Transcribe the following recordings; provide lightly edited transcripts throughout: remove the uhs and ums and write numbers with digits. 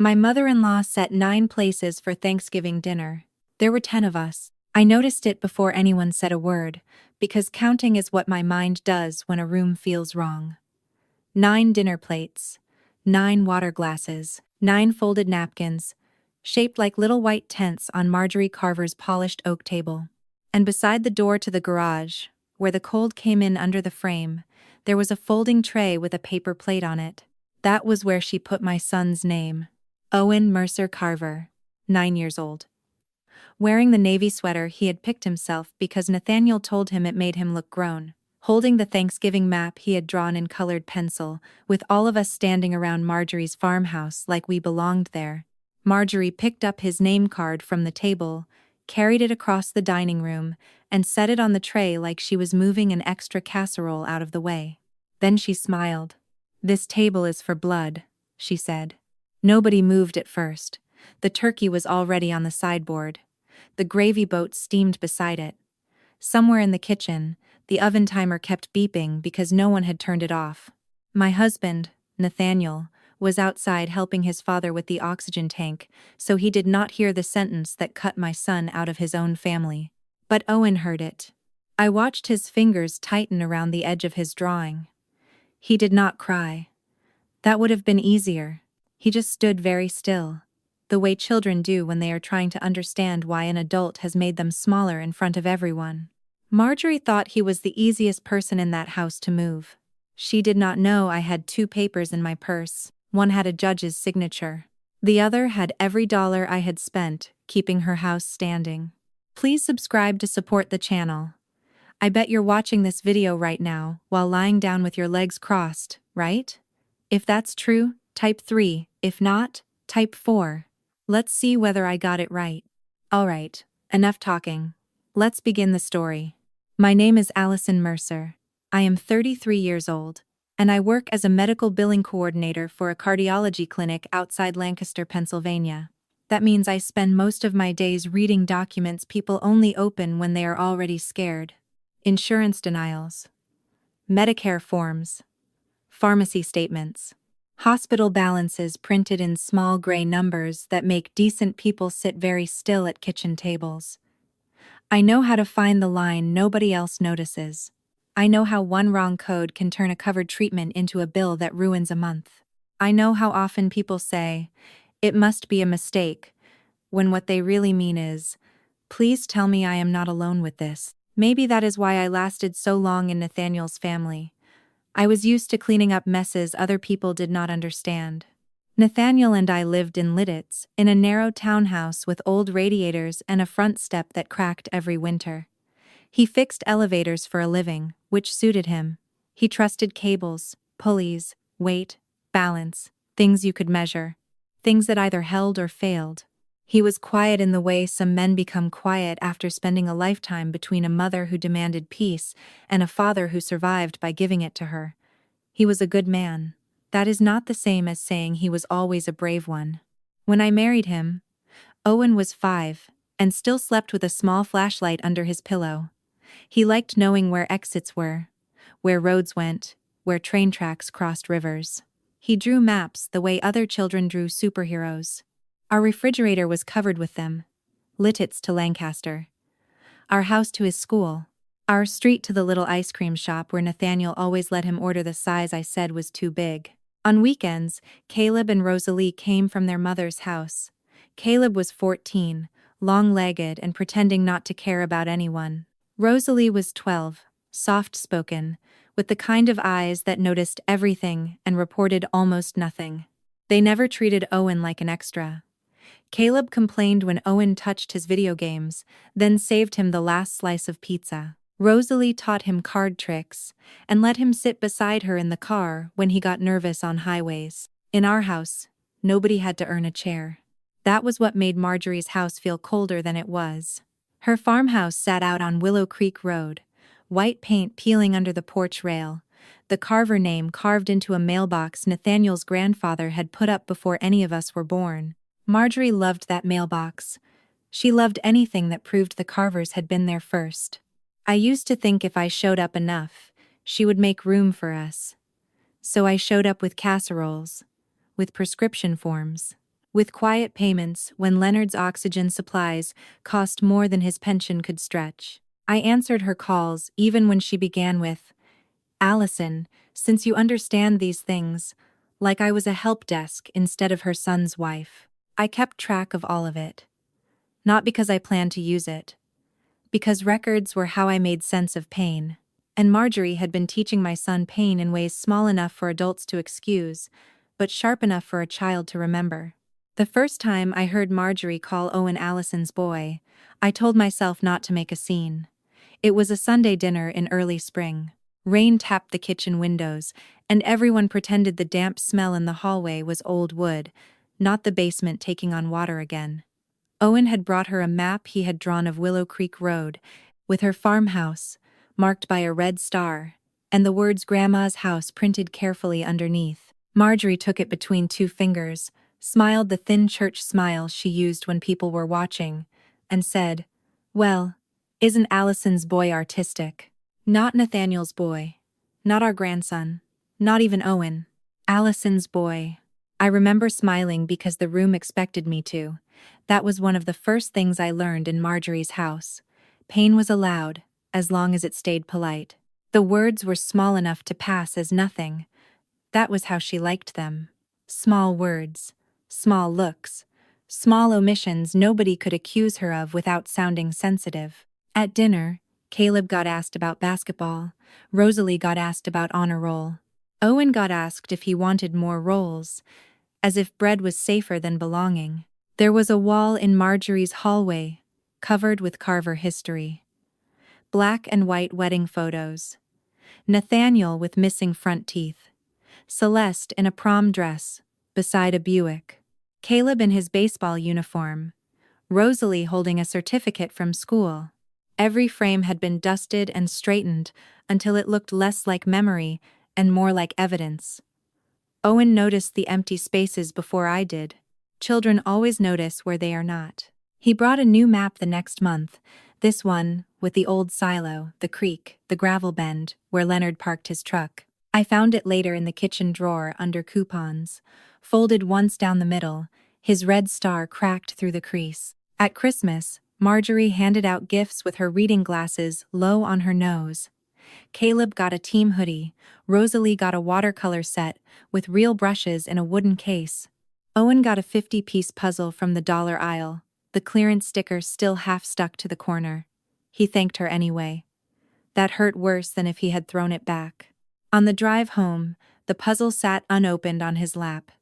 My mother-in-law set 9 places for Thanksgiving dinner. There were 10 of us. I noticed it before anyone said a word, because counting is what my mind does when a room feels wrong. 9 dinner plates, 9 water glasses, 9 folded napkins, shaped like little white tents on Marjorie Carver's polished oak table. And beside the door to the garage, where the cold came in under the frame, there was a folding tray with a paper plate on it. That was where she put my son's name. Owen Mercer Carver, 9 years old. Wearing the navy sweater he had picked himself because Nathaniel told him it made him look grown. Holding the Thanksgiving map he had drawn in colored pencil, with all of us standing around Marjorie's farmhouse like we belonged there. Marjorie picked up his name card from the table, carried it across the dining room, and set it on the tray like she was moving an extra casserole out of the way. Then she smiled. "This table is for blood," she said. Nobody moved at first. The turkey was already on the sideboard. The gravy boat steamed beside it. Somewhere in the kitchen, the oven timer kept beeping because no one had turned it off. My husband, Nathaniel, was outside helping his father with the oxygen tank, so he did not hear the sentence that cut my son out of his own family. But Owen heard it. I watched his fingers tighten around the edge of his drawing. He did not cry. That would have been easier. He just stood very still, the way children do when they are trying to understand why an adult has made them smaller in front of everyone. Marjorie thought he was the easiest person in that house to move. She did not know I had 2 papers in my purse. One had a judge's signature. The other had every dollar I had spent keeping her house standing. Please subscribe to support the channel. I bet you're watching this video right now while lying down with your legs crossed, right? If that's true, type 3. If not, type 4. Let's see whether I got it right. Alright, enough talking. Let's begin the story. My name is Allison Mercer. I am 33 years old, and I work as a medical billing coordinator for a cardiology clinic outside Lancaster, Pennsylvania. That means I spend most of my days reading documents people only open when they are already scared. Insurance denials, Medicare forms, pharmacy statements, hospital balances printed in small gray numbers that make decent people sit very still at kitchen tables. I know how to find the line nobody else notices. I know how one wrong code can turn a covered treatment into a bill that ruins a month. I know how often people say, "It must be a mistake," when what they really mean is, "Please tell me I am not alone with this." Maybe that is why I lasted so long in Nathaniel's family. I was used to cleaning up messes other people did not understand. Nathaniel and I lived in Lidditz, in a narrow townhouse with old radiators and a front step that cracked every winter. He fixed elevators for a living, which suited him. He trusted cables, pulleys, weight, balance, things you could measure, things that either held or failed. He was quiet in the way some men become quiet after spending a lifetime between a mother who demanded peace and a father who survived by giving it to her. He was a good man. That is not the same as saying he was always a brave one. When I married him, Owen was 5 and still slept with a small flashlight under his pillow. He liked knowing where exits were, where roads went, where train tracks crossed rivers. He drew maps the way other children drew superheroes. Our refrigerator was covered with them. Lidditz to Lancaster. Our house to his school. Our street to the little ice cream shop where Nathaniel always let him order the size I said was too big. On weekends, Caleb and Rosalie came from their mother's house. Caleb was 14, long-legged and pretending not to care about anyone. Rosalie was 12, soft-spoken, with the kind of eyes that noticed everything and reported almost nothing. They never treated Owen like an extra. Caleb complained when Owen touched his video games, then saved him the last slice of pizza. Rosalie taught him card tricks, and let him sit beside her in the car when he got nervous on highways. In our house, nobody had to earn a chair. That was what made Marjorie's house feel colder than it was. Her farmhouse sat out on Willow Creek Road, white paint peeling under the porch rail, the Carver name carved into a mailbox Nathaniel's grandfather had put up before any of us were born. Marjorie loved that mailbox. She loved anything that proved the Carvers had been there first. I used to think if I showed up enough, she would make room for us. So I showed up with casseroles, with prescription forms, with quiet payments when Leonard's oxygen supplies cost more than his pension could stretch. I answered her calls even when she began with, "Allison, since you understand these things," like I was a help desk instead of her son's wife. I kept track of all of it. Not because I planned to use it. Because records were how I made sense of pain. And Marjorie had been teaching my son pain in ways small enough for adults to excuse, but sharp enough for a child to remember. The first time I heard Marjorie call Owen Allison's boy, I told myself not to make a scene. It was a Sunday dinner in early spring. Rain tapped the kitchen windows, and everyone pretended the damp smell in the hallway was old wood, not the basement taking on water again. Owen had brought her a map he had drawn of Willow Creek Road, with her farmhouse, marked by a red star, and the words Grandma's house printed carefully underneath. Marjorie took it between two fingers, smiled the thin church smile she used when people were watching, and said, "Well, isn't Allison's boy artistic? Not Nathaniel's boy. Not our grandson. Not even Owen. Allison's boy." I remember smiling because the room expected me to. That was one of the first things I learned in Marjorie's house. Pain was allowed, as long as it stayed polite. The words were small enough to pass as nothing. That was how she liked them. Small words, small looks, small omissions nobody could accuse her of without sounding sensitive. At dinner, Caleb got asked about basketball, Rosalie got asked about honor roll. Owen got asked if he wanted more rolls, as if bread was safer than belonging. There was a wall in Marjorie's hallway, covered with Carver history. Black and white wedding photos. Nathaniel with missing front teeth. Celeste in a prom dress, beside a Buick. Caleb in his baseball uniform. Rosalie holding a certificate from school. Every frame had been dusted and straightened until it looked less like memory and more like evidence. Owen noticed the empty spaces before I did. Children always notice where they are not. He brought a new map the next month, this one with the old silo, the creek, the gravel bend, where Leonard parked his truck. I found it later in the kitchen drawer under coupons, folded once down the middle, his red star cracked through the crease. At Christmas, Marjorie handed out gifts with her reading glasses low on her nose. Caleb got a team hoodie, Rosalie got a watercolor set with real brushes in a wooden case. Owen got a 50-piece puzzle from the dollar aisle, the clearance sticker still half stuck to the corner. He thanked her anyway. That hurt worse than if he had thrown it back. On the drive home, the puzzle sat unopened on his lap.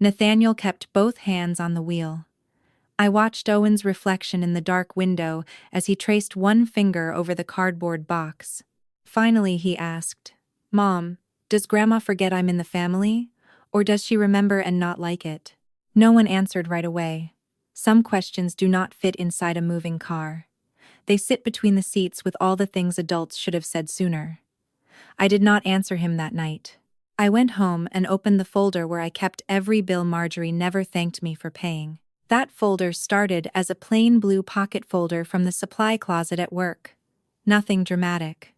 Nathaniel kept both hands on the wheel. I watched Owen's reflection in the dark window as he traced one finger over the cardboard box. Finally he asked, "Mom, does Grandma forget I'm in the family? Or does she remember and not like it?" No one answered right away. Some questions do not fit inside a moving car. They sit between the seats with all the things adults should have said sooner. I did not answer him that night. I went home and opened the folder where I kept every bill Marjorie never thanked me for paying. That folder started as a plain blue pocket folder from the supply closet at work. Nothing dramatic.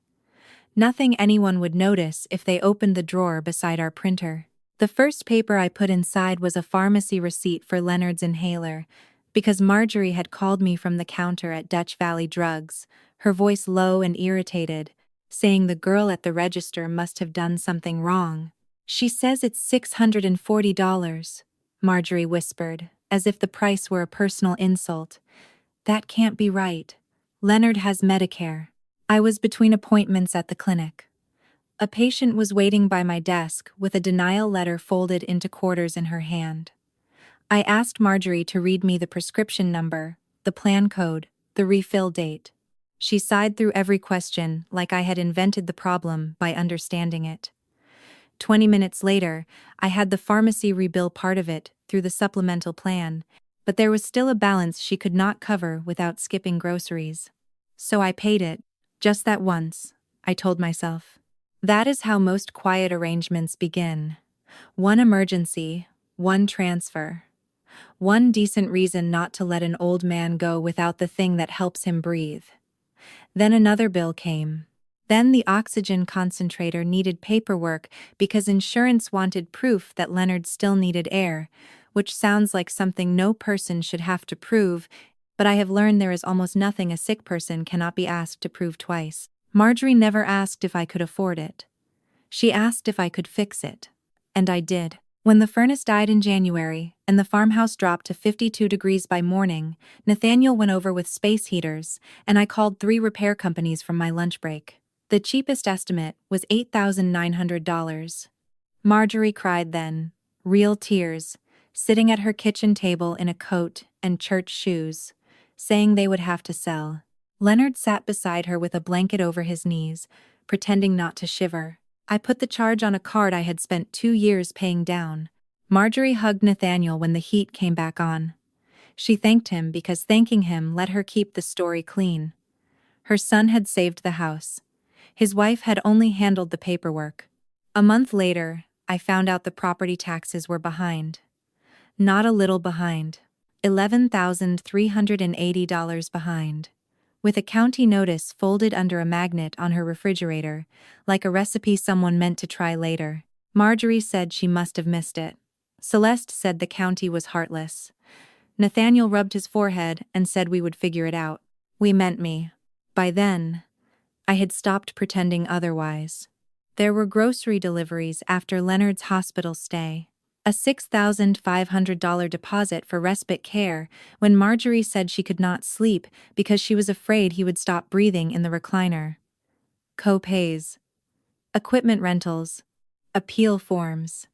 Nothing anyone would notice if they opened the drawer beside our printer. The first paper I put inside was a pharmacy receipt for Leonard's inhaler, because Marjorie had called me from the counter at Dutch Valley Drugs, her voice low and irritated, saying the girl at the register must have done something wrong. "She says it's $640, Marjorie whispered, as if the price were a personal insult. "That can't be right. Leonard has Medicare." I was between appointments at the clinic. A patient was waiting by my desk with a denial letter folded into quarters in her hand. I asked Marjorie to read me the prescription number, the plan code, the refill date. She sighed through every question like I had invented the problem by understanding it. 20 minutes later, I had the pharmacy rebill part of it through the supplemental plan, but there was still a balance she could not cover without skipping groceries. So I paid it. Just that once, I told myself. That is how most quiet arrangements begin. One emergency, one transfer. One decent reason not to let an old man go without the thing that helps him breathe. Then another bill came. Then the oxygen concentrator needed paperwork because insurance wanted proof that Leonard still needed air, which sounds like something no person should have to prove, but I have learned there is almost nothing a sick person cannot be asked to prove twice. Marjorie never asked if I could afford it. She asked if I could fix it. And I did. When the furnace died in January and the farmhouse dropped to 52 degrees by morning, Nathaniel went over with space heaters, and I called 3 repair companies from my lunch break. The cheapest estimate was $8,900. Marjorie cried then, real tears, sitting at her kitchen table in a coat and church shoes, saying they would have to sell. Leonard sat beside her with a blanket over his knees, pretending not to shiver. I put the charge on a card I had spent 2 years paying down. Marjorie hugged Nathaniel when the heat came back on. She thanked him because thanking him let her keep the story clean. Her son had saved the house. His wife had only handled the paperwork. A month later, I found out the property taxes were behind. Not a little behind. $11,380 behind. With a county notice folded under a magnet on her refrigerator, like a recipe someone meant to try later. Marjorie said she must have missed it. Celeste said the county was heartless. Nathaniel rubbed his forehead and said we would figure it out. We meant me. By then, I had stopped pretending otherwise. There were grocery deliveries after Leonard's hospital stay. A $6,500 deposit for respite care when Marjorie said she could not sleep because she was afraid he would stop breathing in the recliner. Co-pays. Equipment rentals. Appeal forms.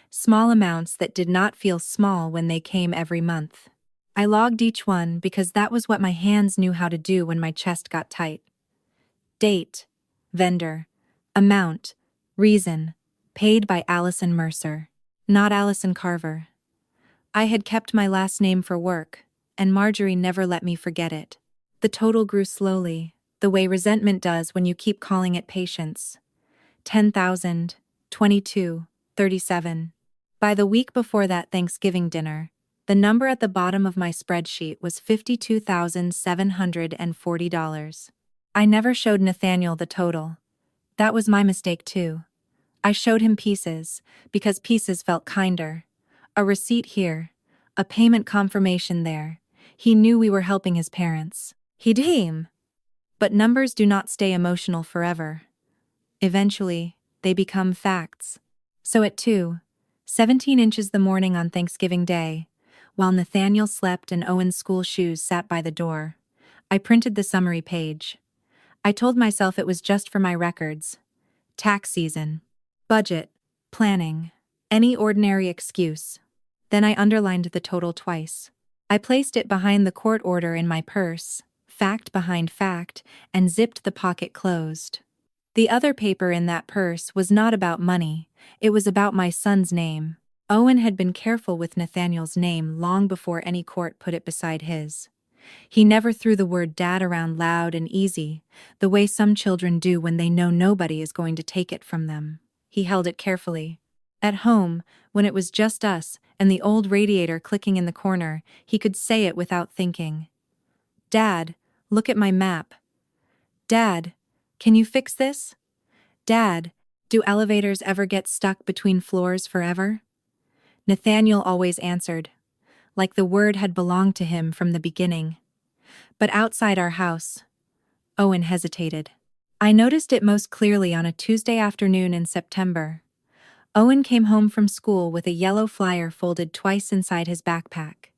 Small amounts that did not feel small when they came every month. I logged each one because that was what my hands knew how to do when my chest got tight. Date. Vendor. Amount. Reason. Paid by Allison Mercer. Not Allison Carver. I had kept my last name for work, and Marjorie never let me forget it. The total grew slowly, the way resentment does when you keep calling it patience. 10,000, 22, 37. By the week before that Thanksgiving dinner, the number at the bottom of my spreadsheet was $52,740. I never showed Nathaniel the total. That was my mistake too. I showed him pieces, because pieces felt kinder. A receipt here, a payment confirmation there. He knew we were helping his parents. He'd aim. But numbers do not stay emotional forever. Eventually, they become facts. So at 2:17 inches the morning on Thanksgiving Day, while Nathaniel slept and Owen's school shoes sat by the door, I printed the summary page. I told myself it was just for my records. Tax season. Budget. Planning. Any ordinary excuse. Then I underlined the total twice. I placed it behind the court order in my purse, fact behind fact, and zipped the pocket closed. The other paper in that purse was not about money, it was about my son's name. Owen had been careful with Nathaniel's name long before any court put it beside his. He never threw the word dad around loud and easy, the way some children do when they know nobody is going to take it from them. He held it carefully. At home, when it was just us and the old radiator clicking in the corner, he could say it without thinking. Dad, look at my map. Dad, can you fix this? Dad, do elevators ever get stuck between floors forever? Nathaniel always answered, like the word had belonged to him from the beginning. But outside our house, Owen hesitated. I noticed it most clearly on a Tuesday afternoon in September. Owen came home from school with a yellow flyer folded twice inside his backpack.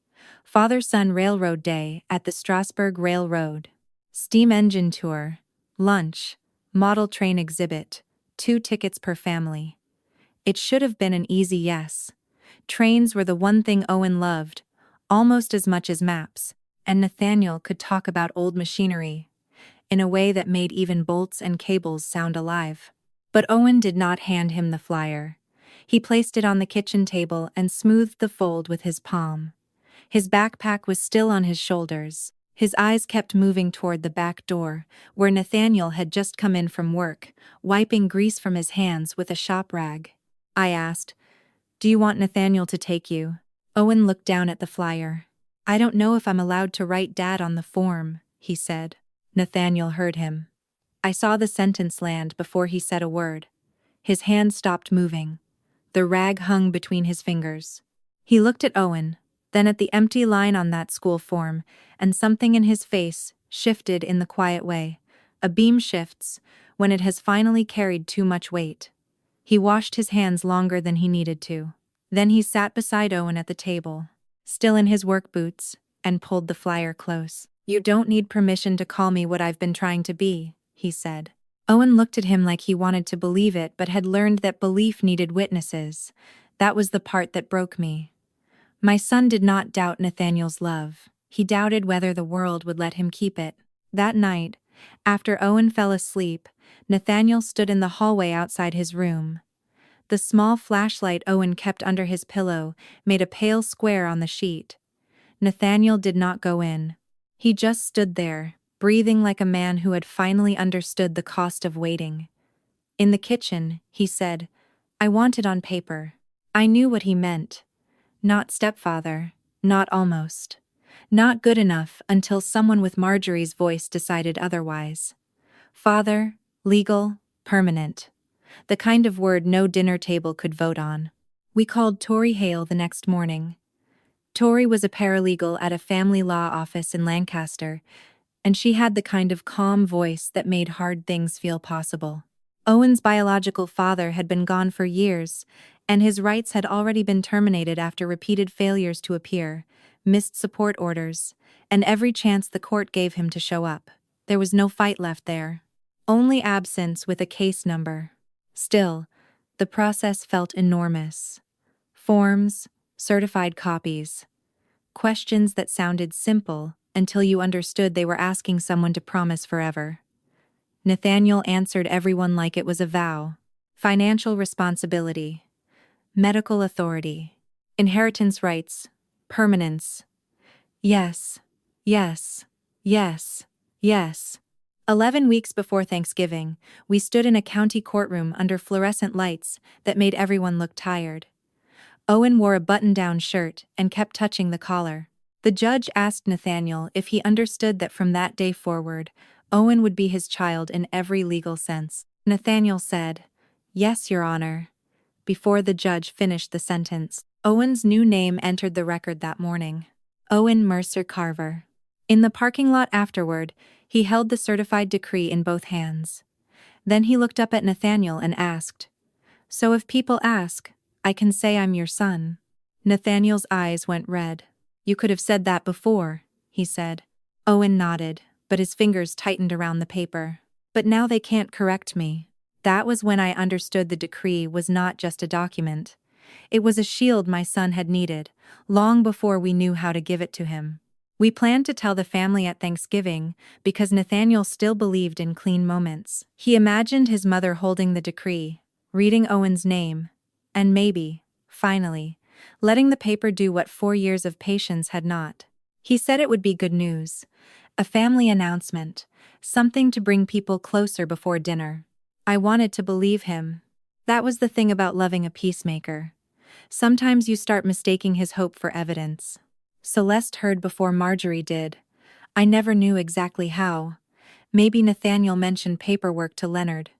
Father-son Railroad Day at the Strasburg Railroad. Steam engine tour. Lunch. Model train exhibit. 2 tickets per family. It should have been an easy yes. Trains were the one thing Owen loved, almost as much as maps, and Nathaniel could talk about old machinery in a way that made even bolts and cables sound alive. But Owen did not hand him the flyer. He placed it on the kitchen table and smoothed the fold with his palm. His backpack was still on his shoulders. His eyes kept moving toward the back door, where Nathaniel had just come in from work, wiping grease from his hands with a shop rag. I asked, "Do you want Nathaniel to take you?" Owen looked down at the flyer. "I don't know if I'm allowed to write Dad on the form," he said. Nathaniel heard him. I saw the sentence land before he said a word. His hand stopped moving. The rag hung between his fingers. He looked at Owen, then at the empty line on that school form, and something in his face shifted in the quiet way. A beam shifts when it has finally carried too much weight. He washed his hands longer than he needed to. Then he sat beside Owen at the table, still in his work boots, and pulled the flyer close. "You don't need permission to call me what I've been trying to be," he said. Owen looked at him like he wanted to believe it but had learned that belief needed witnesses. That was the part that broke me. My son did not doubt Nathaniel's love. He doubted whether the world would let him keep it. That night, after Owen fell asleep, Nathaniel stood in the hallway outside his room. The small flashlight Owen kept under his pillow made a pale square on the sheet. Nathaniel did not go in. He just stood there, breathing like a man who had finally understood the cost of waiting. In the kitchen, he said, "I want it on paper." I knew what he meant. Not stepfather, not almost. Not good enough until someone with Marjorie's voice decided otherwise. Father, legal, permanent. The kind of word no dinner table could vote on. We called Tori Hale the next morning. Tori was a paralegal at a family law office in Lancaster, and she had the kind of calm voice that made hard things feel possible. Owen's biological father had been gone for years, and his rights had already been terminated after repeated failures to appear, missed support orders, and every chance the court gave him to show up. There was no fight left there. Only absence with a case number. Still, the process felt enormous. Forms, certified copies. Questions that sounded simple until you understood they were asking someone to promise forever. Nathaniel answered everyone like it was a vow. Financial responsibility. Medical authority. Inheritance rights. Permanence. Yes. Yes. Yes. Yes. 11 weeks before Thanksgiving, we stood in a county courtroom under fluorescent lights that made everyone look tired. Owen wore a button-down shirt and kept touching the collar. The judge asked Nathaniel if he understood that from that day forward, Owen would be his child in every legal sense. Nathaniel said, "Yes, Your Honor," before the judge finished the sentence. Owen's new name entered the record that morning. Owen Mercer Carver. In the parking lot afterward, he held the certified decree in both hands. Then he looked up at Nathaniel and asked, "So if people ask, I can say I'm your son?" Nathaniel's eyes went red. "You could have said that before," he said. Owen nodded, but his fingers tightened around the paper. "But now they can't correct me." That was when I understood the decree was not just a document. It was a shield my son had needed, long before we knew how to give it to him. We planned to tell the family at Thanksgiving because Nathaniel still believed in clean moments. He imagined his mother holding the decree, reading Owen's name, and maybe, finally, letting the paper do what 4 years of patience had not. He said it would be good news, a family announcement, something to bring people closer before dinner. I wanted to believe him. That was the thing about loving a peacemaker. Sometimes you start mistaking his hope for evidence. Celeste heard before Marjorie did. I never knew exactly how. Maybe Nathaniel mentioned paperwork to Leonard.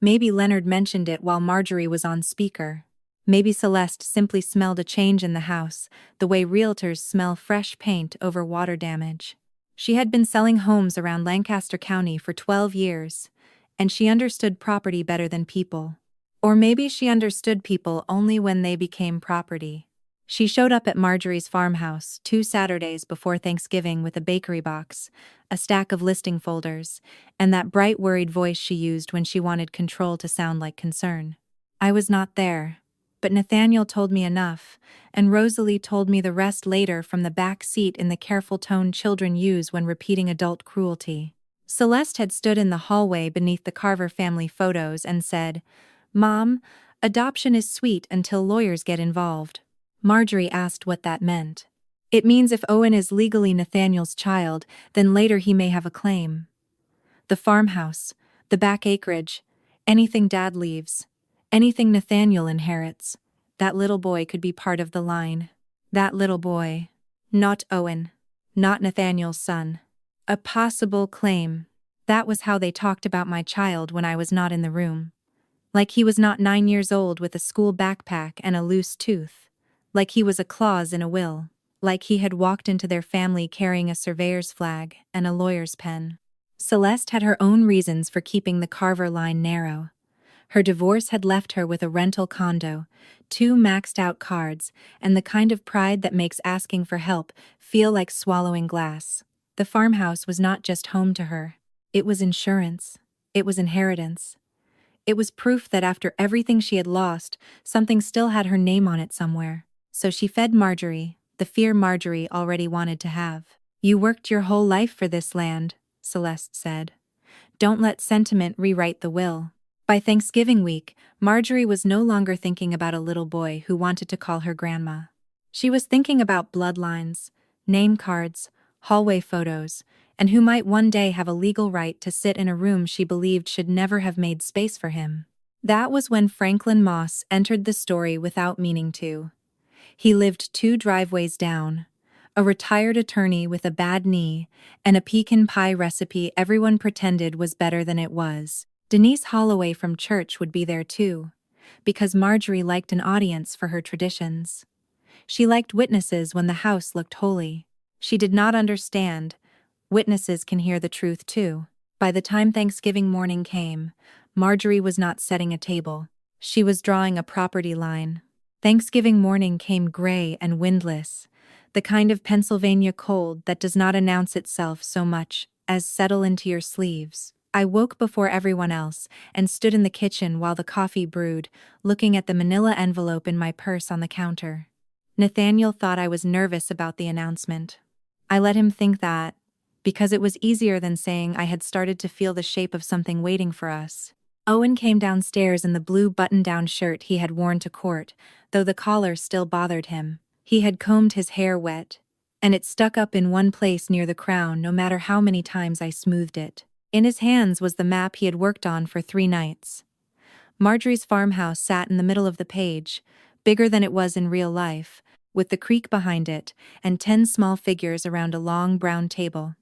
Maybe Leonard mentioned it while Marjorie was on speaker. Maybe Celeste simply smelled a change in the house, the way realtors smell fresh paint over water damage. She had been selling homes around Lancaster County for 12 years, and she understood property better than people. Or maybe she understood people only when they became property. She showed up at Marjorie's farmhouse 2 Saturdays before Thanksgiving with a bakery box, a stack of listing folders, and that bright worried voice she used when she wanted control to sound like concern. I was not there, but Nathaniel told me enough, and Rosalie told me the rest later from the back seat in the careful tone children use when repeating adult cruelty. Celeste had stood in the hallway beneath the Carver family photos and said, "Mom, adoption is sweet until lawyers get involved." Marjorie asked what that meant. "It means if Owen is legally Nathaniel's child, then later he may have a claim. The farmhouse, the back acreage, anything Dad leaves, anything Nathaniel inherits, that little boy could be part of the line. That little boy. Not Owen. Not Nathaniel's son. A possible claim." That was how they talked about my child when I was not in the room. Like he was not 9 years old with a school backpack and a loose tooth. like he was a clause in a will, like he had walked into their family carrying a surveyor's flag and a lawyer's pen. Celeste had her own reasons for keeping the Carver line narrow. Her divorce had left her with a rental condo, 2 maxed-out cards, and the kind of pride that makes asking for help feel like swallowing glass. The farmhouse was not just home to her. It was insurance. It was inheritance. It was proof that after everything she had lost, something still had her name on it somewhere. So she fed Marjorie, the fear Marjorie already wanted to have. "You worked your whole life for this land," Celeste said. "Don't let sentiment rewrite the will." By Thanksgiving week, Marjorie was no longer thinking about a little boy who wanted to call her grandma. She was thinking about bloodlines, name cards, hallway photos, and who might one day have a legal right to sit in a room she believed should never have made space for him. That was when Franklin Moss entered the story without meaning to. He lived 2 driveways down, a retired attorney with a bad knee, and a pecan pie recipe everyone pretended was better than it was. Denise Holloway from church would be there too, because Marjorie liked an audience for her traditions. She liked witnesses when the house looked holy. She did not understand. Witnesses can hear the truth too. By the time Thanksgiving morning came, Marjorie was not setting a table. She was drawing a property line. Thanksgiving morning came gray and windless, the kind of Pennsylvania cold that does not announce itself so much as settle into your sleeves. I woke before everyone else and stood in the kitchen while the coffee brewed, looking at the manila envelope in my purse on the counter. Nathaniel thought I was nervous about the announcement. I let him think that, because it was easier than saying I had started to feel the shape of something waiting for us. Owen came downstairs in the blue button-down shirt he had worn to court, though the collar still bothered him. He had combed his hair wet, and it stuck up in one place near the crown no matter how many times I smoothed it. In his hands was the map he had worked on for 3 nights. Marjorie's farmhouse sat in the middle of the page, bigger than it was in real life, with the creek behind it and 10 small figures around a long brown table.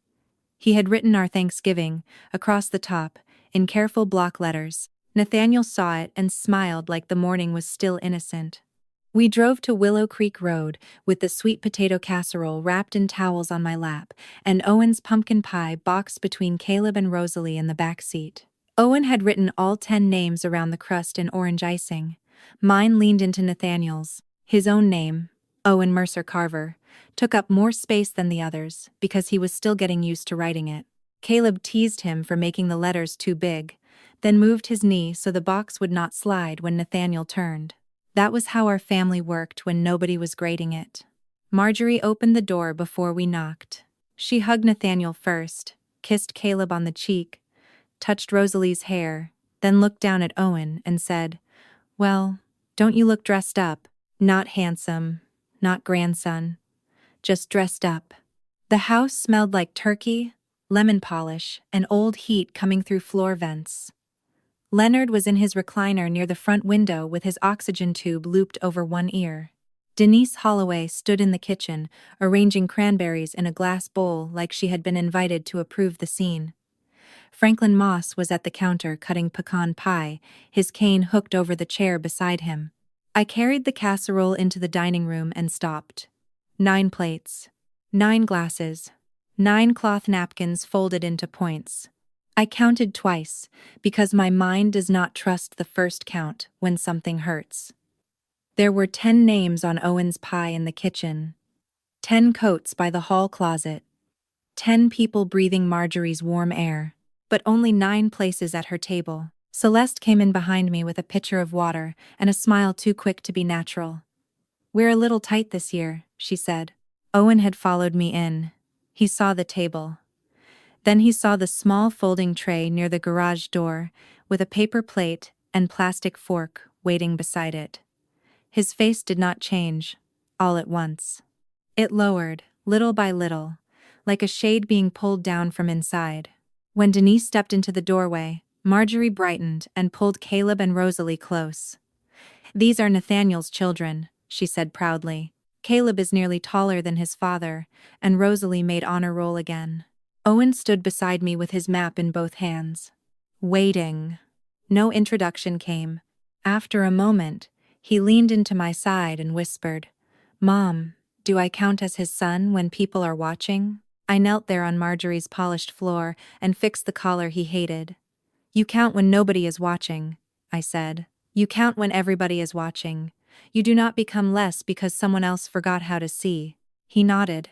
He had written our Thanksgiving, across the top, in careful block letters. Nathaniel saw it and smiled like the morning was still innocent. We drove to Willow Creek Road with the sweet potato casserole wrapped in towels on my lap and Owen's pumpkin pie boxed between Caleb and Rosalie in the back seat. Owen had written all 10 names around the crust in orange icing. Mine leaned into Nathaniel's. His own name, Owen Mercer Carver, took up more space than the others because he was still getting used to writing it. Caleb teased him for making the letters too big, then moved his knee so the box would not slide when Nathaniel turned. That was how our family worked when nobody was grading it. Marjorie opened the door before we knocked. She hugged Nathaniel first, kissed Caleb on the cheek, touched Rosalie's hair, then looked down at Owen and said, "Well, don't you look dressed up? Not handsome, not grandson, just dressed up." The house smelled like turkey, lemon polish, and old heat coming through floor vents. Leonard was in his recliner near the front window with his oxygen tube looped over one ear. Denise Holloway stood in the kitchen, arranging cranberries in a glass bowl like she had been invited to approve the scene. Franklin Moss was at the counter cutting pecan pie, his cane hooked over the chair beside him. I carried the casserole into the dining room and stopped. 9 plates. 9 glasses. 9 cloth napkins folded into points. I counted twice, because my mind does not trust the first count when something hurts. There were 10 names on Owen's pie in the kitchen, 10 coats by the hall closet, 10 people breathing Marjorie's warm air, but only 9 places at her table. Celeste came in behind me with a pitcher of water and a smile too quick to be natural. "We're a little tight this year," she said. Owen had followed me in. He saw the table. Then he saw the small folding tray near the garage door, with a paper plate and plastic fork waiting beside it. His face did not change, all at once. It lowered, little by little, like a shade being pulled down from inside. When Denise stepped into the doorway, Marjorie brightened and pulled Caleb and Rosalie close. "These are Nathaniel's children," she said proudly. Caleb is nearly taller than his father, and Rosalie made honor roll again. Owen stood beside me with his map in both hands. Waiting. No introduction came. After a moment, he leaned into my side and whispered, Mom, do I count as his son when people are watching? I knelt there on Marjorie's polished floor and fixed the collar he hated. You count when nobody is watching, I said. You count when everybody is watching. You do not become less because someone else forgot how to see. He nodded,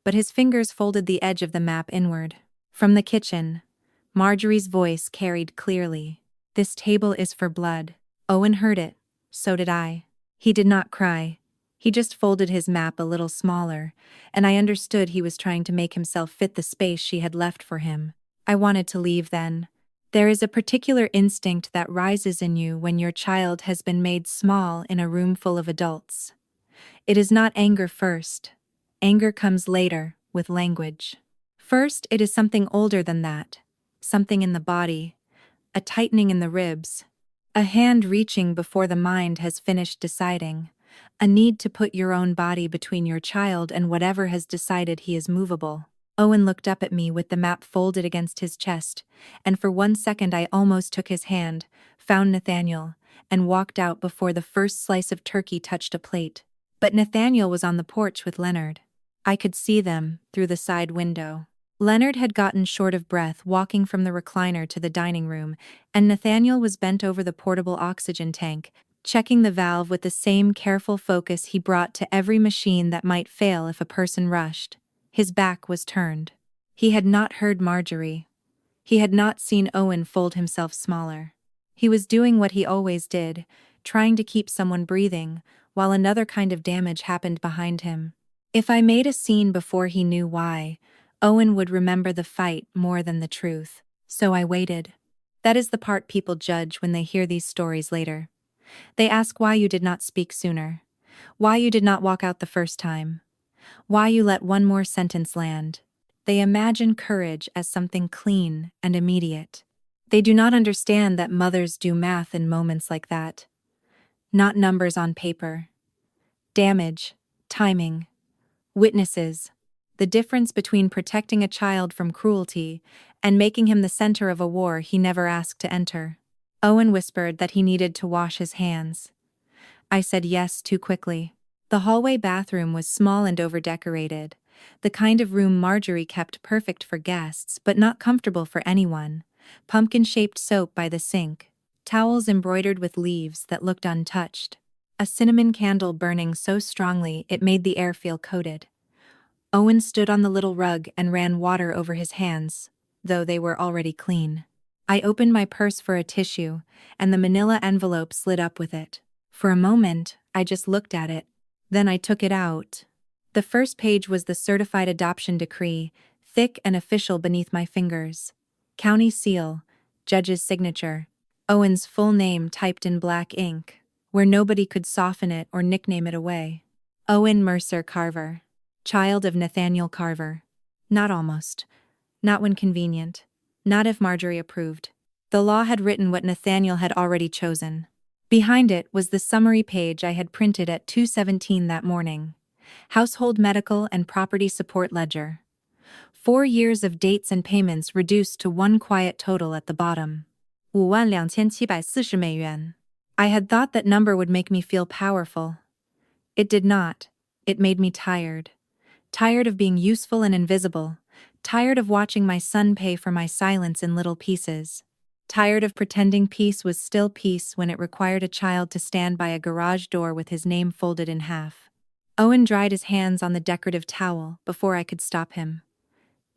but his fingers folded the edge of the map inward. From the kitchen, Marjorie's voice carried clearly. This table is for blood. Owen heard it. So did I. He did not cry. He just folded his map a little smaller, and I understood he was trying to make himself fit the space she had left for him. I wanted to leave then. There is a particular instinct that rises in you when your child has been made small in a room full of adults. It is not anger first. Anger comes later, with language. First, it is something older than that. Something in the body. A tightening in the ribs. A hand reaching before the mind has finished deciding. A need to put your own body between your child and whatever has decided he is movable. Owen looked up at me with the map folded against his chest, and for 1 second I almost took his hand, found Nathaniel, and walked out before the first slice of turkey touched a plate. But Nathaniel was on the porch with Leonard. I could see them, through the side window. Leonard had gotten short of breath walking from the recliner to the dining room, and Nathaniel was bent over the portable oxygen tank, checking the valve with the same careful focus he brought to every machine that might fail if a person rushed. His back was turned. He had not heard Marjorie. He had not seen Owen fold himself smaller. He was doing what he always did, trying to keep someone breathing, while another kind of damage happened behind him. If I made a scene before he knew why, Owen would remember the fight more than the truth. So I waited. That is the part people judge when they hear these stories later. They ask why you did not speak sooner. Why you did not walk out the first time. Why you let one more sentence land. They imagine courage as something clean and immediate. They do not understand that mothers do math in moments like that. Not numbers on paper. Damage, timing, witnesses. The difference between protecting a child from cruelty and making him the center of a war he never asked to enter. Owen whispered that he needed to wash his hands. I said yes too quickly. The hallway bathroom was small and over-decorated, the kind of room Marjorie kept perfect for guests but not comfortable for anyone. Pumpkin-shaped soap by the sink, towels embroidered with leaves that looked untouched, a cinnamon candle burning so strongly it made the air feel coated. Owen stood on the little rug and ran water over his hands, though they were already clean. I opened my purse for a tissue, and the manila envelope slid up with it. For a moment, I just looked at it. Then I took it out. The first page was the certified adoption decree, thick and official beneath my fingers. County seal, judge's signature, Owen's full name typed in black ink, where nobody could soften it or nickname it away. Owen Mercer Carver. Child of Nathaniel Carver. Not almost. Not when convenient. Not if Marjorie approved. The law had written what Nathaniel had already chosen. Behind it was the summary page I had printed at 2:17 that morning. Household medical and property support ledger. 4 years of dates and payments reduced to one quiet total at the bottom. 5,2740 美元. I had thought that number would make me feel powerful. It did not. It made me tired. Tired of being useful and invisible. Tired of watching my son pay for my silence in little pieces. Tired of pretending peace was still peace when it required a child to stand by a garage door with his name folded in half. Owen dried his hands on the decorative towel before I could stop him.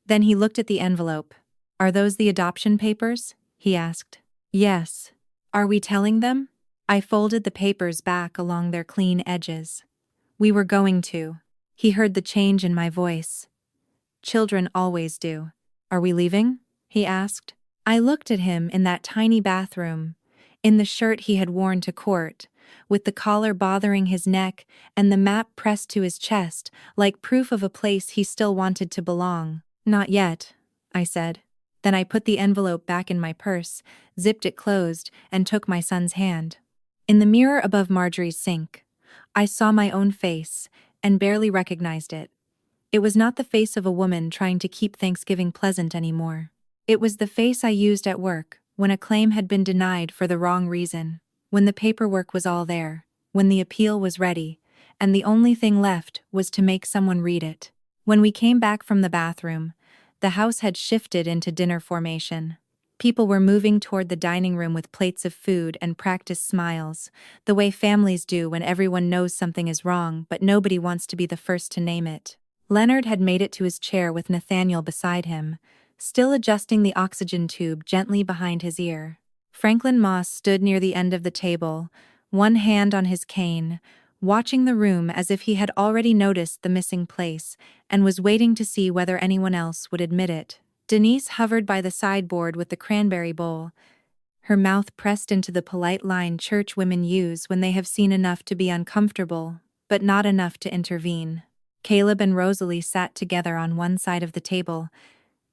Then he looked at the envelope. Are those the adoption papers? He asked. Yes. Are we telling them? I folded the papers back along their clean edges. We were going to. He heard the change in my voice. Children always do. Are we leaving? He asked. I looked at him in that tiny bathroom, in the shirt he had worn to court, with the collar bothering his neck and the map pressed to his chest, like proof of a place he still wanted to belong. Not yet, I said. Then I put the envelope back in my purse, zipped it closed, and took my son's hand. In the mirror above Marjorie's sink, I saw my own face, and barely recognized it. It was not the face of a woman trying to keep Thanksgiving pleasant anymore. It was the face I used at work, when a claim had been denied for the wrong reason, when the paperwork was all there, when the appeal was ready, and the only thing left was to make someone read it. When we came back from the bathroom, the house had shifted into dinner formation. People were moving toward the dining room with plates of food and practiced smiles, the way families do when everyone knows something is wrong but nobody wants to be the first to name it. Leonard had made it to his chair with Nathaniel beside him, still adjusting the oxygen tube gently behind his ear. Franklin Moss stood near the end of the table, one hand on his cane, watching the room as if he had already noticed the missing place and was waiting to see whether anyone else would admit it. Denise hovered by the sideboard with the cranberry bowl, her mouth pressed into the polite line church women use when they have seen enough to be uncomfortable, but not enough to intervene. Caleb and Rosalie sat together on one side of the table.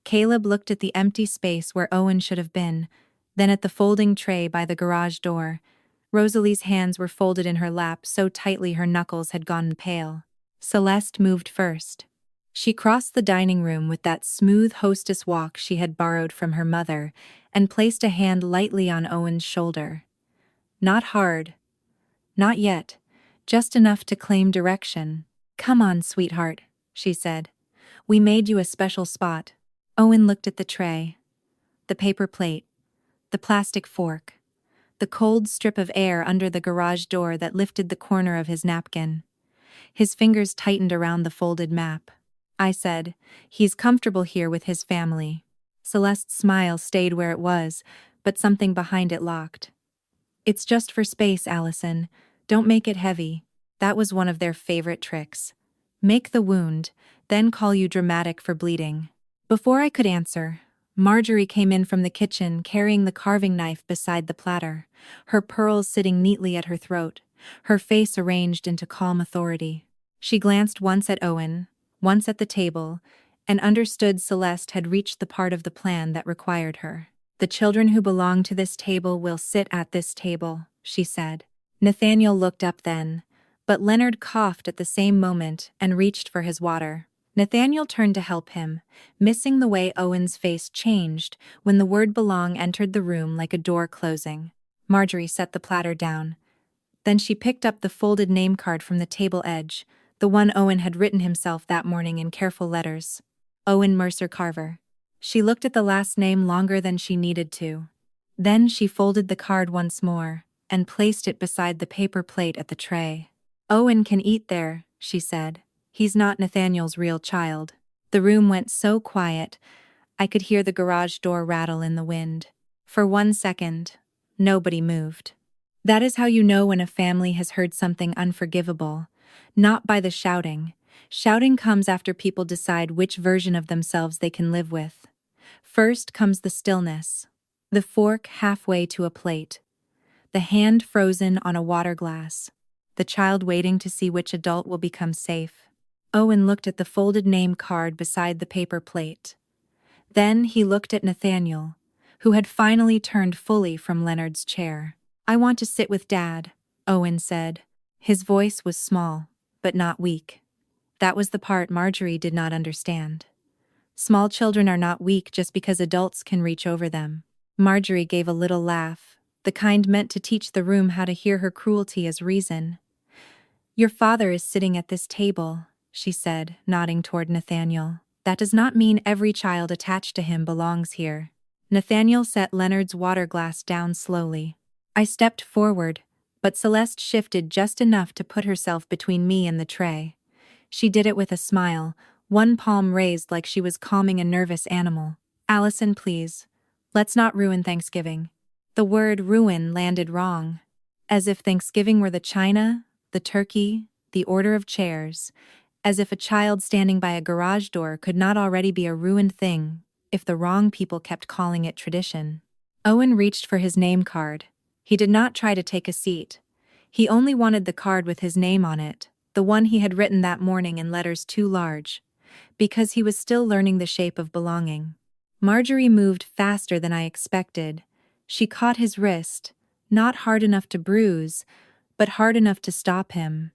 Caleb looked at the empty space where Owen should have been, then at the folding tray by the garage door. Rosalie's hands were folded in her lap so tightly her knuckles had gone pale. Celeste moved first. She crossed the dining room with that smooth hostess walk she had borrowed from her mother and placed a hand lightly on Owen's shoulder. Not hard. Not yet. Just enough to claim direction. "Come on, sweetheart," she said. "We made you a special spot." Owen looked at the tray. The paper plate. The plastic fork. The cold strip of air under the garage door that lifted the corner of his napkin. His fingers tightened around the folded map. I said, "He's comfortable here with his family." Celeste's smile stayed where it was, but something behind it locked. "It's just for space, Allison. Don't make it heavy." That was one of their favorite tricks. Make the wound, then call you dramatic for bleeding. Before I could answer, Marjorie came in from the kitchen carrying the carving knife beside the platter, her pearls sitting neatly at her throat, her face arranged into calm authority. She glanced once at Owen, once at the table, and understood Celeste had reached the part of the plan that required her. "The children who belong to this table will sit at this table," she said. Nathaniel looked up then, but Leonard coughed at the same moment and reached for his water. Nathaniel turned to help him, missing the way Owen's face changed when the word belong entered the room like a door closing. Marjorie set the platter down. Then she picked up the folded name card from the table edge, the one Owen had written himself that morning in careful letters. Owen Mercer Carver. She looked at the last name longer than she needed to. Then she folded the card once more and placed it beside the paper plate at the tray. "Owen can eat there," she said. "He's not Nathaniel's real child." The room went so quiet, I could hear the garage door rattle in the wind. For 1 second, nobody moved. That is how you know when a family has heard something unforgivable. Not by the shouting. Shouting comes after people decide which version of themselves they can live with. First comes the stillness. The fork halfway to a plate. The hand frozen on a water glass. The child waiting to see which adult will become safe. Owen looked at the folded name card beside the paper plate. Then he looked at Nathaniel, who had finally turned fully from Leonard's chair. "I want to sit with Dad," Owen said. His voice was small, but not weak. That was the part Marjorie did not understand. Small children are not weak just because adults can reach over them. Marjorie gave a little laugh, the kind meant to teach the room how to hear her cruelty as reason. "Your father is sitting at this table," she said, nodding toward Nathaniel. "That does not mean every child attached to him belongs here." Nathaniel set Leonard's water glass down slowly. I stepped forward, but Celeste shifted just enough to put herself between me and the tray. She did it with a smile, one palm raised like she was calming a nervous animal. "Allison, please. Let's not ruin Thanksgiving." The word ruin landed wrong. As if Thanksgiving were the china, the turkey, the order of chairs. As if a child standing by a garage door could not already be a ruined thing if the wrong people kept calling it tradition. Owen reached for his name card. He did not try to take a seat. He only wanted the card with his name on it, the one he had written that morning in letters too large, because he was still learning the shape of belonging. Marjorie moved faster than I expected. She caught his wrist, not hard enough to bruise, but hard enough to stop him.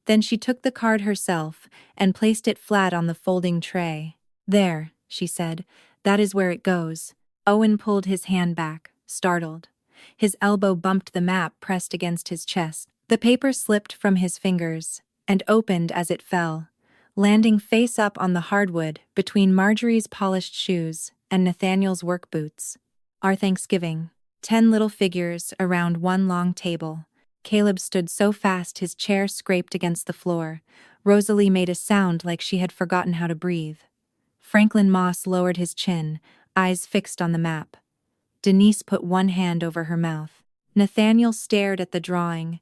Then she took the card herself and placed it flat on the folding tray. "There," she said, "that is where it goes." Owen pulled his hand back, startled. His elbow bumped the map pressed against his chest. The paper slipped from his fingers, and opened as it fell, landing face up on the hardwood between Marjorie's polished shoes and Nathaniel's work boots. Our Thanksgiving. 10 little figures around one long table. Caleb stood so fast his chair scraped against the floor. Rosalie made a sound like she had forgotten how to breathe. Franklin Moss lowered his chin, eyes fixed on the map. Denise put one hand over her mouth. Nathaniel stared at the drawing,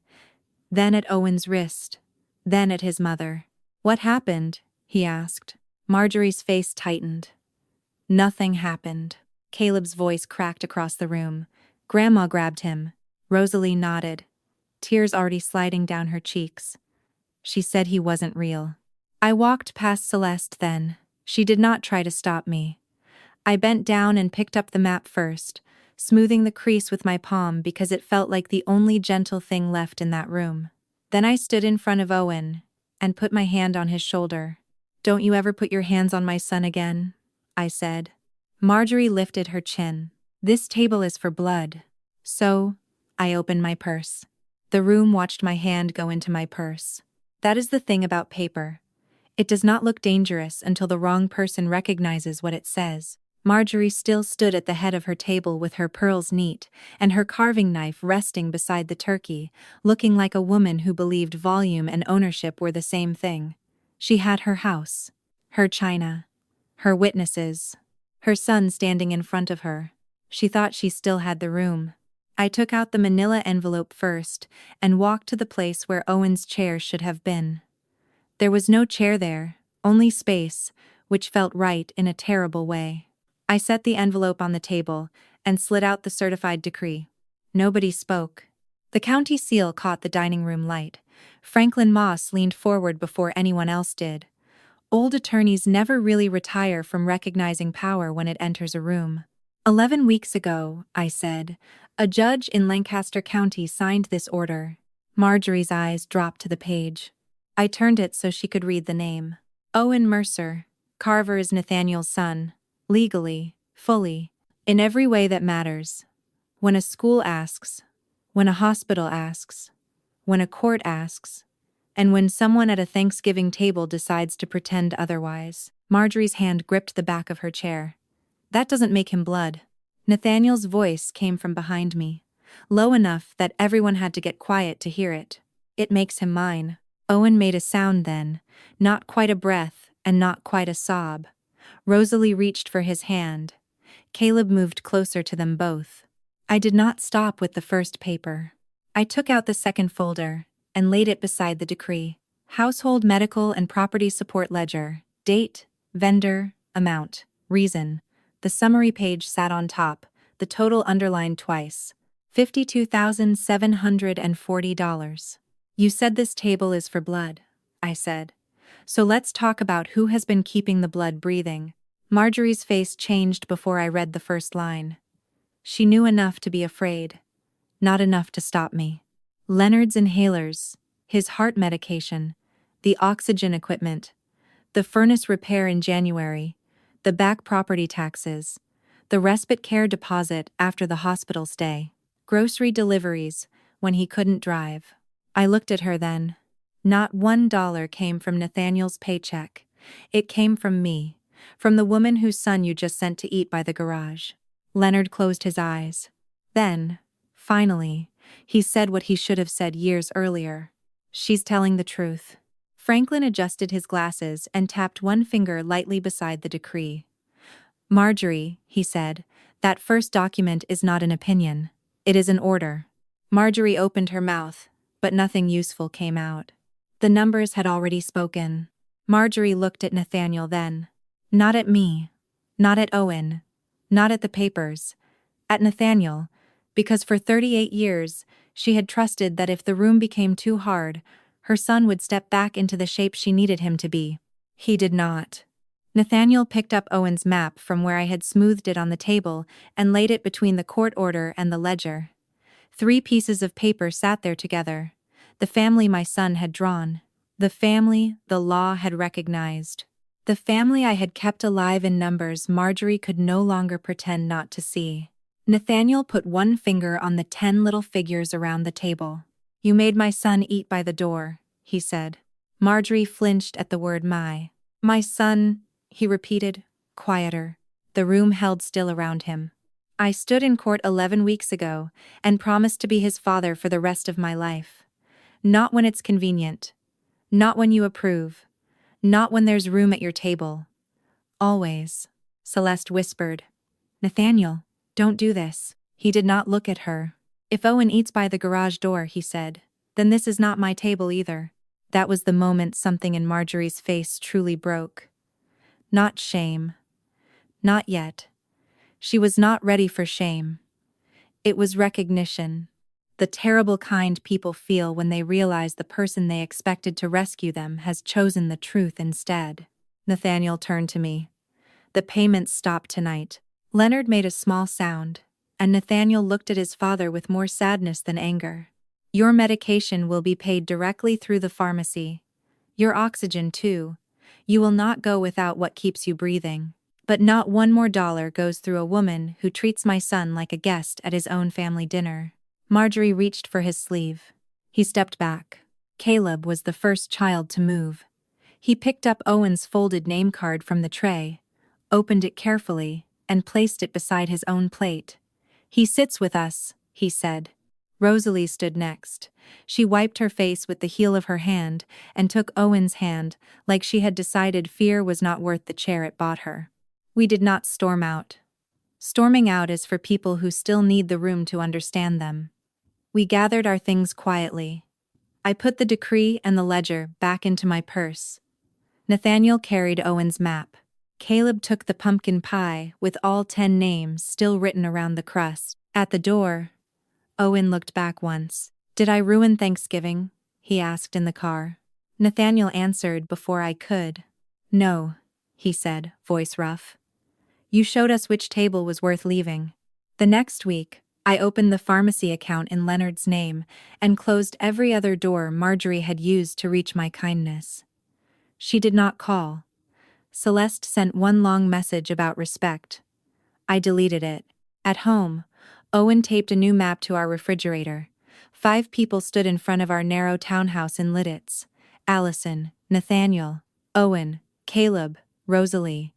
then at Owen's wrist, then at his mother. "What happened?" he asked. Marjorie's face tightened. "Nothing happened." Caleb's voice cracked across the room. Grandma grabbed him. Rosalie nodded, tears already sliding down her cheeks. She said he wasn't real. I walked past Celeste then. She did not try to stop me. I bent down and picked up the map first, smoothing the crease with my palm because it felt like the only gentle thing left in that room. Then I stood in front of Owen and put my hand on his shoulder. "Don't you ever put your hands on my son again," I said. Marjorie lifted her chin. "This table is for blood." So, I opened my purse. The room watched my hand go into my purse. That is the thing about paper. It does not look dangerous until the wrong person recognizes what it says. Marjorie still stood at the head of her table with her pearls neat and her carving knife resting beside the turkey, looking like a woman who believed volume and ownership were the same thing. She had her house, her china, her witnesses, her son standing in front of her. She thought she still had the room. I took out the manila envelope first and walked to the place where Owen's chair should have been. There was no chair there, only space, which felt right in a terrible way. I set the envelope on the table and slid out the certified decree. Nobody spoke. The county seal caught the dining room light. Franklin Moss leaned forward before anyone else did. Old attorneys never really retire from recognizing power when it enters a room. 11 weeks ago, I said, a judge in Lancaster County signed this order. Marjorie's eyes dropped to the page. I turned it so she could read the name. Owen Mercer. Carver is Nathaniel's son. Legally, fully, in every way that matters. When a school asks, when a hospital asks, when a court asks, and when someone at a Thanksgiving table decides to pretend otherwise. Marjorie's hand gripped the back of her chair. That doesn't make him blood. Nathaniel's voice came from behind me, low enough that everyone had to get quiet to hear it. It makes him mine. Owen made a sound then, not quite a breath and not quite a sob. Rosalie reached for his hand. Caleb moved closer to them both. I did not stop with the first paper. I took out the second folder and laid it beside the decree. Household medical and property support ledger. Date, vendor, amount, reason. The summary page sat on top, the total underlined twice. $52,740. You said this table is for blood, I said. So let's talk about who has been keeping the blood breathing. Marjorie's face changed before I read the first line. She knew enough to be afraid, not enough to stop me. Leonard's inhalers, his heart medication, the oxygen equipment, the furnace repair in January, the back property taxes, the respite care deposit after the hospital stay, grocery deliveries when he couldn't drive. I looked at her then. Not $1 came from Nathaniel's paycheck. It came from me, from the woman whose son you just sent to eat by the garage. Leonard closed his eyes. Then, finally, he said what he should have said years earlier. She's telling the truth. Franklin adjusted his glasses and tapped one finger lightly beside the decree. Marjorie, he said, that first document is not an opinion. It is an order. Marjorie opened her mouth, but nothing useful came out. The numbers had already spoken. Marjorie looked at Nathaniel then. Not at me. Not at Owen. Not at the papers. At Nathaniel, because for 38 years, she had trusted that if the room became too hard, her son would step back into the shape she needed him to be. He did not. Nathaniel picked up Owen's map from where I had smoothed it on the table and laid it between the court order and the ledger. 3 pieces of paper sat there together. The family my son had drawn. The family the law had recognized. The family I had kept alive in numbers Marjorie could no longer pretend not to see. Nathaniel put one finger on the 10 little figures around the table. You made my son eat by the door, he said. Marjorie flinched at the word my. My son, he repeated, quieter. The room held still around him. I stood in court 11 weeks ago and promised to be his father for the rest of my life. Not when it's convenient. Not when you approve. Not when there's room at your table. Always. Celeste whispered. Nathaniel, don't do this. He did not look at her. If Owen eats by the garage door, he said, then this is not my table either. That was the moment something in Marjorie's face truly broke. Not shame. Not yet. She was not ready for shame. It was recognition. The terrible kind people feel when they realize the person they expected to rescue them has chosen the truth instead. Nathaniel turned to me. The payments stopped tonight. Leonard made a small sound, and Nathaniel looked at his father with more sadness than anger. Your medication will be paid directly through the pharmacy. Your oxygen, too. You will not go without what keeps you breathing. But not one more dollar goes through a woman who treats my son like a guest at his own family dinner. Marjorie reached for his sleeve. He stepped back. Caleb was the first child to move. He picked up Owen's folded name card from the tray, opened it carefully, and placed it beside his own plate. He sits with us, he said. Rosalie stood next. She wiped her face with the heel of her hand and took Owen's hand like she had decided fear was not worth the chair it bought her. We did not storm out. Storming out is for people who still need the room to understand them. We gathered our things quietly. I put the decree and the ledger back into my purse. Nathaniel carried Owen's map. Caleb took the pumpkin pie with all 10 names still written around the crust. At the door, Owen looked back once. Did I ruin Thanksgiving? He asked in the car. Nathaniel answered before I could. No, he said, voice rough. You showed us which table was worth leaving. The next week, I opened the pharmacy account in Leonard's name and closed every other door Marjorie had used to reach my kindness. She did not call. Celeste sent one long message about respect. I deleted it. At home, Owen taped a new map to our refrigerator. 5 people stood in front of our narrow townhouse in Lidditz. Allison, Nathaniel, Owen, Caleb, Rosalie.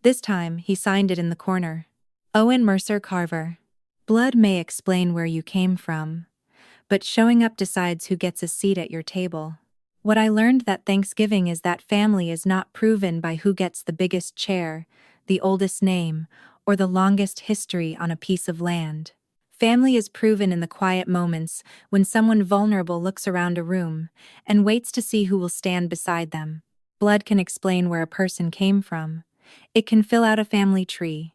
This time, he signed it in the corner. Owen Mercer Carver. Blood may explain where you came from, but showing up decides who gets a seat at your table. What I learned that Thanksgiving is that family is not proven by who gets the biggest chair, the oldest name, or the longest history on a piece of land. Family is proven in the quiet moments when someone vulnerable looks around a room and waits to see who will stand beside them. Blood can explain where a person came from. It can fill out a family tree.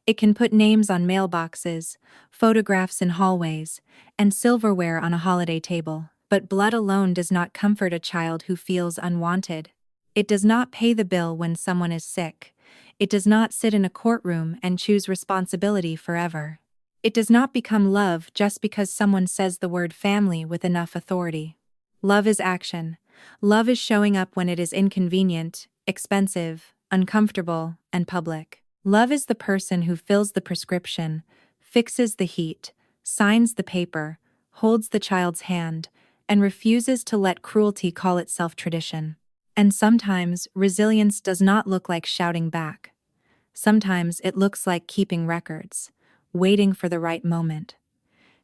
It can put names on mailboxes, photographs in hallways, and silverware on a holiday table. But blood alone does not comfort a child who feels unwanted. It does not pay the bill when someone is sick. It does not sit in a courtroom and choose responsibility forever. It does not become love just because someone says the word family with enough authority. Love is action. Love is showing up when it is inconvenient, expensive, uncomfortable, and public. Love is the person who fills the prescription, fixes the heat, signs the paper, holds the child's hand, and refuses to let cruelty call itself tradition. And sometimes, resilience does not look like shouting back. Sometimes it looks like keeping records, waiting for the right moment,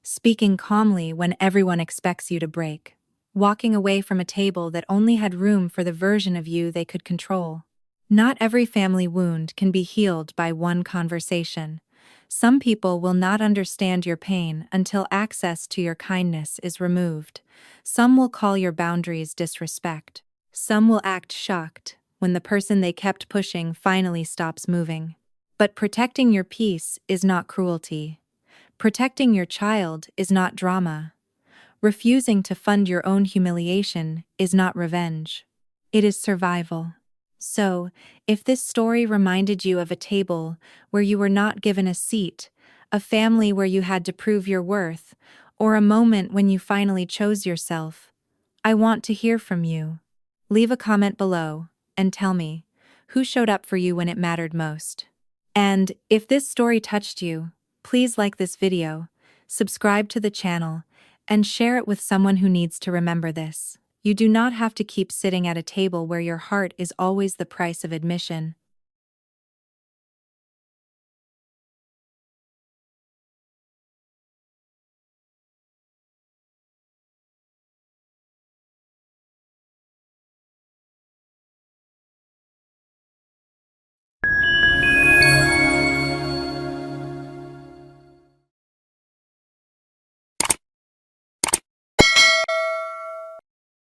speaking calmly when everyone expects you to break, walking away from a table that only had room for the version of you they could control. Not every family wound can be healed by one conversation. Some people will not understand your pain until access to your kindness is removed. Some will call your boundaries disrespect. Some will act shocked when the person they kept pushing finally stops moving. But protecting your peace is not cruelty. Protecting your child is not drama. Refusing to fund your own humiliation is not revenge. It is survival. So, if this story reminded you of a table where you were not given a seat, a family where you had to prove your worth, or a moment when you finally chose yourself, I want to hear from you. Leave a comment below and tell me who showed up for you when it mattered most. And if this story touched you, please like this video, subscribe to the channel, and share it with someone who needs to remember this. You do not have to keep sitting at a table where your heart is always the price of admission.